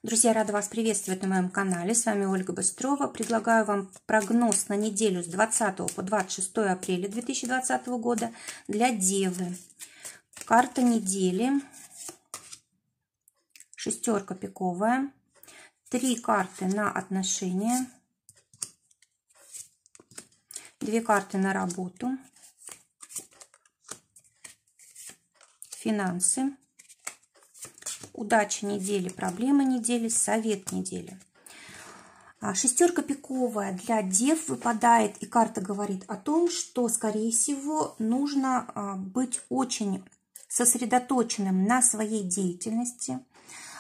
Друзья, рада вас приветствовать на моем канале. С вами Ольга Быстрова. Предлагаю вам прогноз на неделю с 20 по 26 апреля 2020 года для Девы. Карта недели. Шестерка пиковая. 3 карты на отношения. 2 карты на работу. Финансы. Удача недели, проблема недели, совет недели. Шестерка пиковая для Дев выпадает, и карта говорит о том, что, скорее всего, нужно быть очень сосредоточенным на своей деятельности,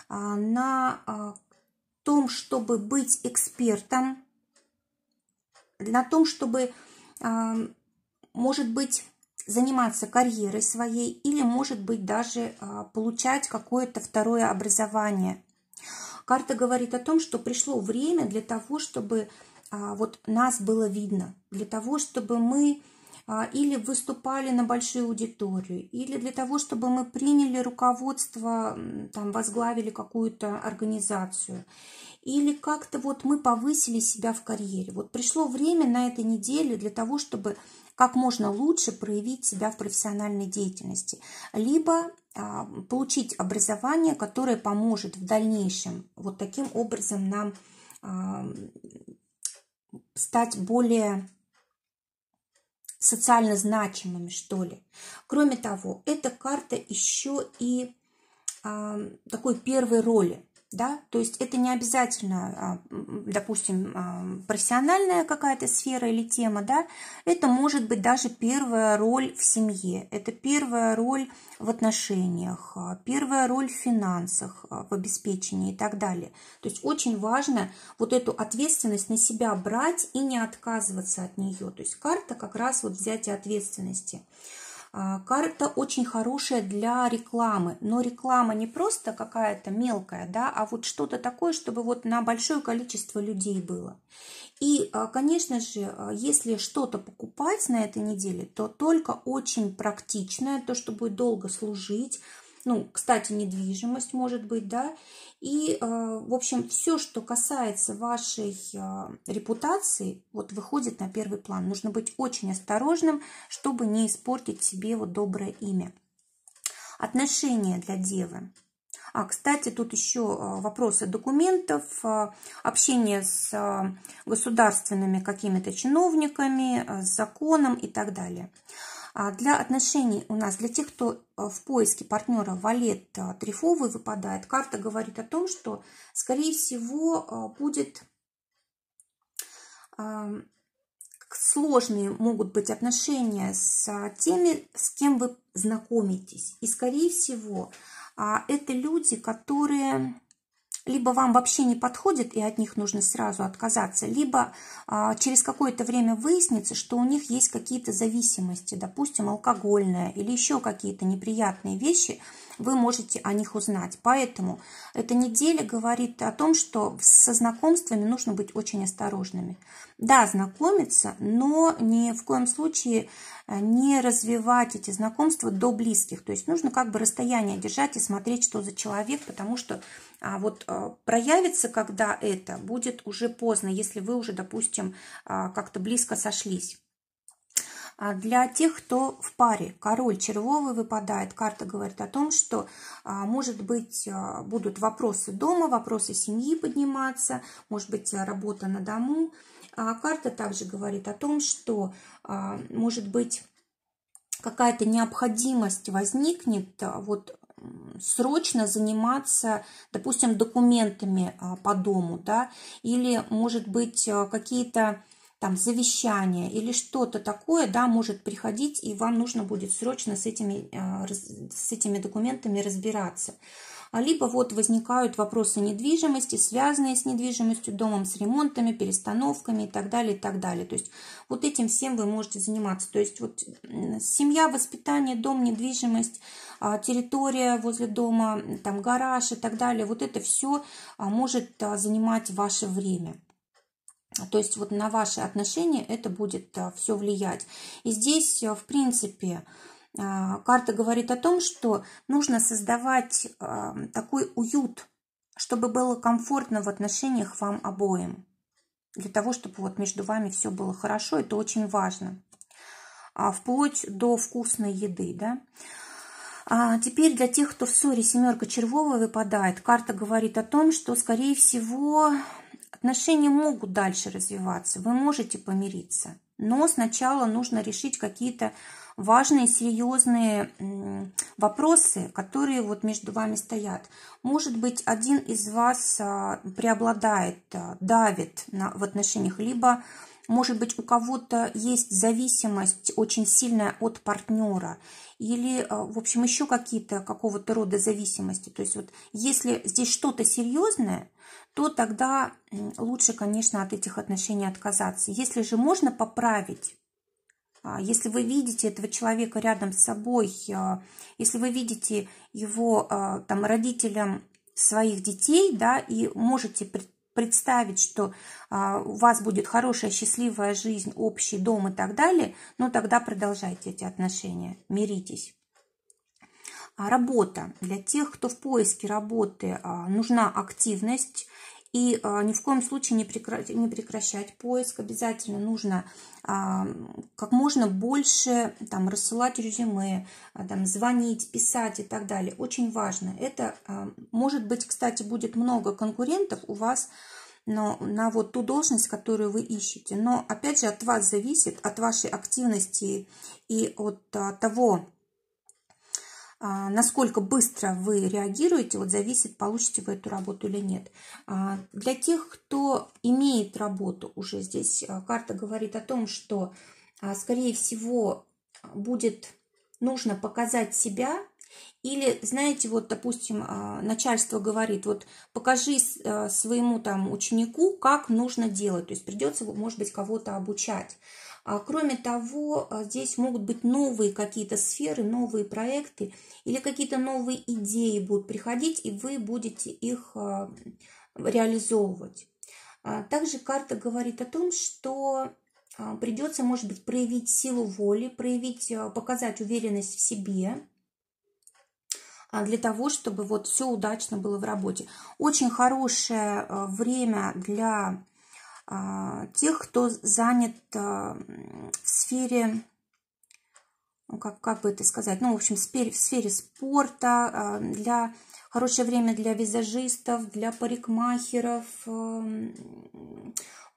на том, чтобы быть экспертом, на том, чтобы, может быть, заниматься карьерой своей или, может быть, даже получать какое-то второе образование. Карта говорит о том, что пришло время для того, чтобы вот нас было видно, для того, чтобы мы или выступали на большую аудиторию, или для того, чтобы мы приняли руководство, там, возглавили какую-то организацию, или как-то вот мы повысили себя в карьере. Вот пришло время на этой неделе для того, чтобы как можно лучше проявить себя в профессиональной деятельности, либо получить образование, которое поможет в дальнейшем вот таким образом нам стать более социально значимыми, что ли. Кроме того, эта карта еще и такой первой роли. Да? То есть это не обязательно, допустим, профессиональная какая-то сфера или тема, да? Это может быть даже первая роль в семье, это первая роль в отношениях, первая роль в финансах, в обеспечении и так далее. То есть очень важно вот эту ответственность на себя брать и не отказываться от нее. То есть карта как раз вот взятие ответственности. Карта очень хорошая для рекламы, но реклама не просто какая-то мелкая, да, а вот что-то такое, чтобы вот на большое количество людей было. И, конечно же, если что-то покупать на этой неделе, то только очень практичное, то, что будет долго служить. Ну, кстати, недвижимость может быть, да. И, в общем, все, что касается вашей репутации, вот выходит на первый план. Нужно быть очень осторожным, чтобы не испортить себе вот доброе имя. Отношения для Девы. Кстати, тут еще вопросы документов, общение с государственными какими-то чиновниками, с законом и так далее. Для отношений у нас, для тех, кто в поиске партнера валет трефовый выпадает, карта говорит о том, что, скорее всего, будет сложные могут быть отношения с теми, с кем вы знакомитесь. И, скорее всего, это люди, которые либо вам вообще не подходят, и от них нужно сразу отказаться, либо через какое-то время выяснится, что у них есть какие-то зависимости, допустим, алкогольная или еще какие-то неприятные вещи, вы можете о них узнать. Поэтому эта неделя говорит о том, что со знакомствами нужно быть очень осторожными. Да, знакомиться, но ни в коем случае не развивать эти знакомства до близких. То есть нужно как бы расстояние держать и смотреть, что за человек, потому что вот проявится, когда это будет уже поздно, если вы уже, допустим, как-то близко сошлись. Для тех, кто в паре, король червовый выпадает, карта говорит о том, что, может быть, будут вопросы дома, вопросы семьи подниматься, может быть, работа на дому. Карта также говорит о том, что, может быть, какая-то необходимость возникнет, вот, срочно заниматься, допустим, документами по дому, да, или, может быть, какие-то там завещания или что-то такое, да, может приходить, и вам нужно будет срочно с этими документами разбираться. Либо вот возникают вопросы недвижимости, связанные с недвижимостью, домом, с ремонтами, перестановками и так далее, и так далее. То есть вот этим всем вы можете заниматься. То есть вот семья, воспитание, дом, недвижимость, территория возле дома, там гараж и так далее. Вот это все может занимать ваше время. То есть вот на ваши отношения это будет все влиять. И здесь, в принципе, карта говорит о том, что нужно создавать такой уют чтобы было комфортно в отношениях вам обоим. Для того, чтобы вот между вами все было хорошо, это очень важно. Вплоть до вкусной еды, да. Теперь для тех, кто в ссоре, 7 червовая выпадает, карта говорит о том, что, скорее всего, отношения могут дальше развиваться, вы можете помириться, но сначала нужно решить какие-то важные, серьезные вопросы, которые вот между вами стоят. Может быть, один из вас преобладает, давит в отношениях, либо, может быть, у кого-то есть зависимость очень сильная от партнера, или, в общем, еще какого-то рода зависимости. То есть вот если здесь что-то серьезное, то тогда лучше, конечно, от этих отношений отказаться. Если же можно поправить, если вы видите этого человека рядом с собой, если вы видите его там родителям своих детей, да, и можете представить, что у вас будет хорошая, счастливая жизнь, общий дом и так далее, но тогда продолжайте эти отношения, миритесь. Работа. Для тех, кто в поиске работы, нужна активность. И ни в коем случае не прекращать поиск. Обязательно нужно как можно больше там, рассылать резюме, там, звонить, писать и так далее. Очень важно. Это, может быть, кстати, будет много конкурентов у вас на вот ту должность, которую вы ищете. Но, опять же, от вас зависит, от вашей активности и от того, насколько быстро вы реагируете, вот зависит, получите вы эту работу или нет. Для тех, кто имеет работу уже здесь, карта говорит о том, что, скорее всего, будет нужно показать себя. Или, знаете, вот, допустим, начальство говорит, вот покажи своему там ученику, как нужно делать. То есть придется, может быть, кого-то обучать. Кроме того, здесь могут быть новые какие-то сферы, новые проекты или какие-то новые идеи будут приходить, и вы будете их реализовывать. Также карта говорит о том, что придется, может быть, проявить силу воли, показать уверенность в себе, для того, чтобы вот все удачно было в работе. Очень хорошее время для тех, кто занят в сфере, ну, как бы это сказать, ну, в общем, в сфере спорта, хорошее время для визажистов, для парикмахеров,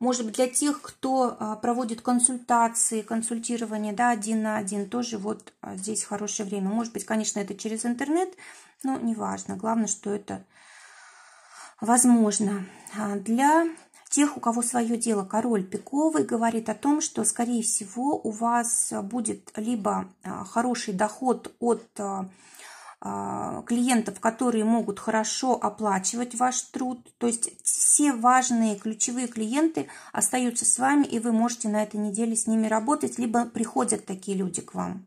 может быть, для тех, кто проводит консультирование, да, 1 на 1, тоже вот здесь хорошее время. Может быть, конечно, это через интернет, но неважно. Главное, что это возможно. Для тех, у кого свое дело, король пиковый говорит о том, что, скорее всего, у вас будет либо хороший доход от клиентов, которые могут хорошо оплачивать ваш труд. То есть все важные ключевые клиенты остаются с вами, и вы можете на этой неделе с ними работать, либо приходят такие люди к вам.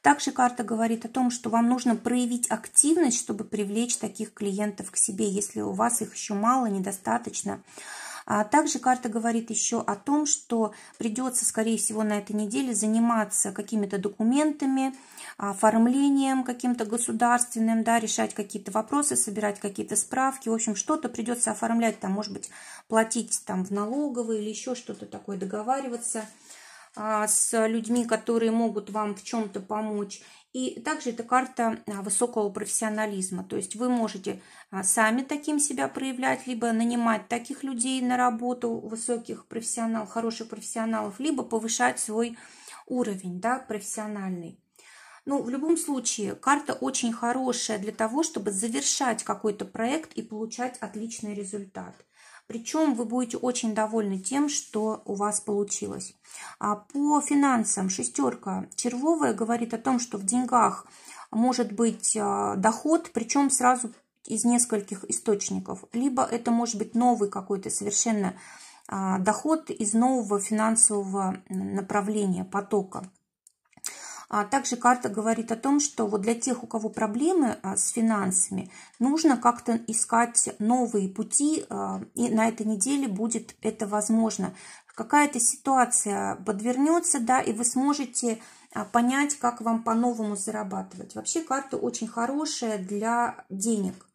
Также карта говорит о том, что вам нужно проявить активность, чтобы привлечь таких клиентов к себе, если у вас их еще мало, недостаточно. Также карта говорит еще о том, что придется, скорее всего, на этой неделе заниматься какими-то документами, оформлением каким-то государственным, да, решать какие-то вопросы, собирать какие-то справки. В общем, что-то придется оформлять, там, может быть, платить там в налоговые или еще что-то такое, договариваться с людьми, которые могут вам в чем-то помочь. И также это карта высокого профессионализма. То есть вы можете сами таким себя проявлять, либо нанимать таких людей на работу, высоких профессионалов, хороших профессионалов, либо повышать свой уровень, да, профессиональный. Ну, в любом случае, карта очень хорошая для того, чтобы завершать какой-то проект и получать отличный результат. Причем вы будете очень довольны тем, что у вас получилось. По финансам 6 червовая говорит о том, что в деньгах может быть доход, причем сразу из нескольких источников. Либо это может быть новый какой-то совершенно доход из нового финансового направления, потока. Также карта говорит о том, что вот для тех, у кого проблемы с финансами, нужно как-то искать новые пути, и на этой неделе будет это возможно. Какая-то ситуация подвернется, да, и вы сможете понять, как вам по-новому зарабатывать. Вообще карта очень хорошая для денег.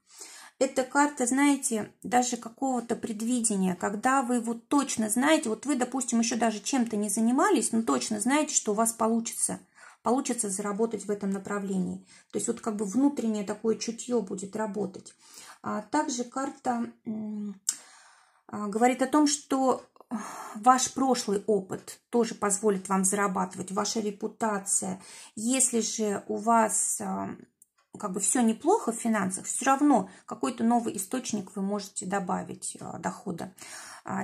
Это карта, знаете, даже какого-то предвидения, когда вы вот точно знаете, вот вы, допустим, еще даже чем-то не занимались, но точно знаете, что у вас получится заработать в этом направлении. То есть вот как бы внутреннее такое чутье будет работать. Также карта говорит о том, что ваш прошлый опыт тоже позволит вам зарабатывать, ваша репутация. Если же у вас как бы все неплохо в финансах, все равно какой-то новый источник вы можете добавить дохода.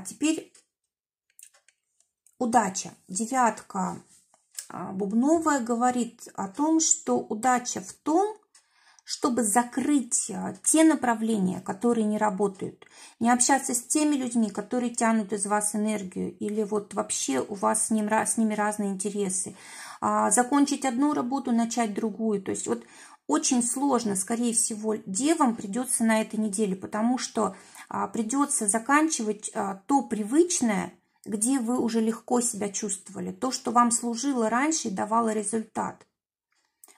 Теперь удача. Девятка бубновая говорит о том, что удача в том, чтобы закрыть те направления, которые не работают, не общаться с теми людьми, которые тянут из вас энергию, или вот вообще у вас с ними разные интересы, закончить одну работу, начать другую. То есть вот очень сложно, скорее всего, девам придется на этой неделе, потому что придется заканчивать то привычное, где вы уже легко себя чувствовали, то, что вам служило раньше и давало результат.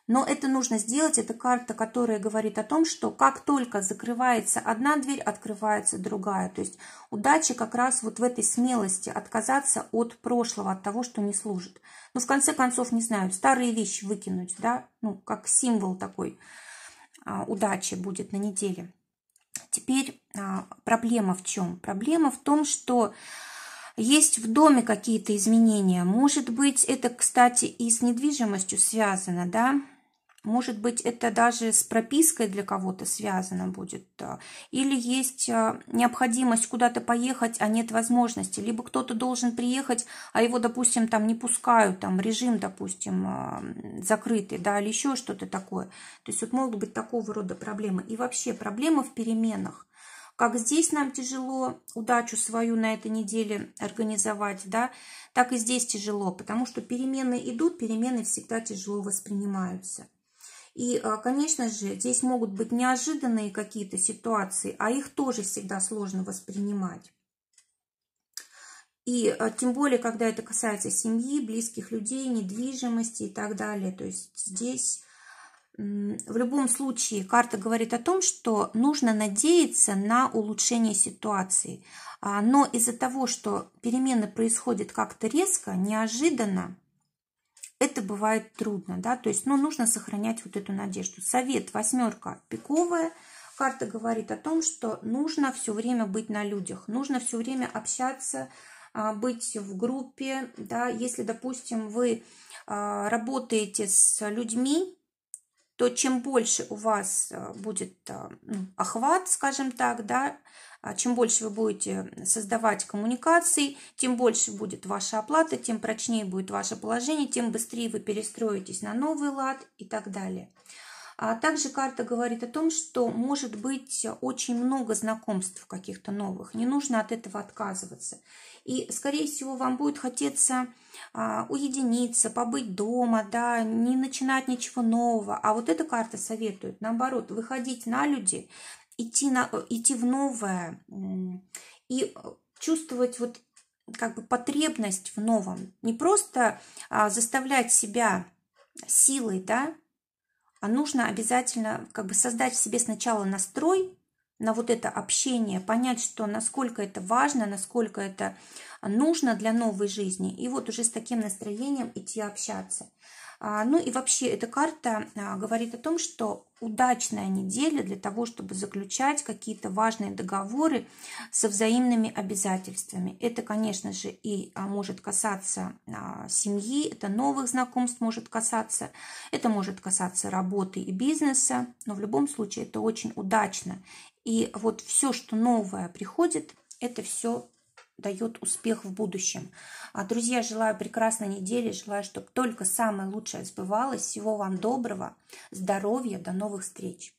Но это нужно сделать, это карта, которая говорит о том, что как только закрывается одна дверь, открывается другая. То есть удача как раз вот в этой смелости отказаться от прошлого, от того, что не служит. Ну, в конце концов, не знаю, старые вещи выкинуть, да, ну, как символ такой удачи будет на неделе. Теперь проблема в чем? Проблема в том, что есть в доме какие-то изменения. Может быть, это, кстати, и с недвижимостью связано, да? Может быть, это даже с пропиской для кого-то связано будет. Или есть необходимость куда-то поехать, а нет возможности. Либо кто-то должен приехать, а его, допустим, там не пускают, там режим, допустим, закрытый, да, или еще что-то такое. То есть вот могут быть такого рода проблемы. И вообще проблема в переменах. Как здесь нам тяжело удачу свою на этой неделе организовать, да, так и здесь тяжело, потому что перемены идут, перемены всегда тяжело воспринимаются. И, конечно же, здесь могут быть неожиданные какие-то ситуации, а их тоже всегда сложно воспринимать. И тем более, когда это касается семьи, близких людей, недвижимости и так далее. То есть здесь в любом случае карта говорит о том, что нужно надеяться на улучшение ситуации. Но из-за того, что перемены происходят как-то резко, неожиданно, это бывает трудно, да, то есть, нужно сохранять вот эту надежду. Совет, восьмерка пиковая. Карта говорит о том, что нужно все время быть на людях, нужно все время общаться, быть в группе, да, если, допустим, вы работаете с людьми, то чем больше у вас будет охват, скажем так, да, чем больше вы будете создавать коммуникации, тем больше будет ваша оплата, тем прочнее будет ваше положение, тем быстрее вы перестроитесь на новый лад и так далее. А также карта говорит о том, что может быть очень много знакомств каких-то новых, не нужно от этого отказываться. И, скорее всего, вам будет хотеться уединиться, побыть дома, да, не начинать ничего нового. А вот эта карта советует, наоборот, выходить на люди, идти в новое и чувствовать вот как бы потребность в новом. Не просто заставлять себя силой, да, а нужно обязательно как бы создать в себе сначала настрой на вот это общение, понять, что насколько это важно, насколько это нужно для новой жизни, и вот уже с таким настроением идти общаться. Ну и вообще эта карта говорит о том, что удачная неделя для того, чтобы заключать какие-то важные договоры со взаимными обязательствами. Это, конечно же, и может касаться семьи, это новых знакомств может касаться, это может касаться работы и бизнеса, но в любом случае это очень удачно. И вот все, что новое приходит, это все дает успех в будущем. Друзья, желаю прекрасной недели, желаю, чтобы только самое лучшее сбывалось. Всего вам доброго, здоровья, до новых встреч.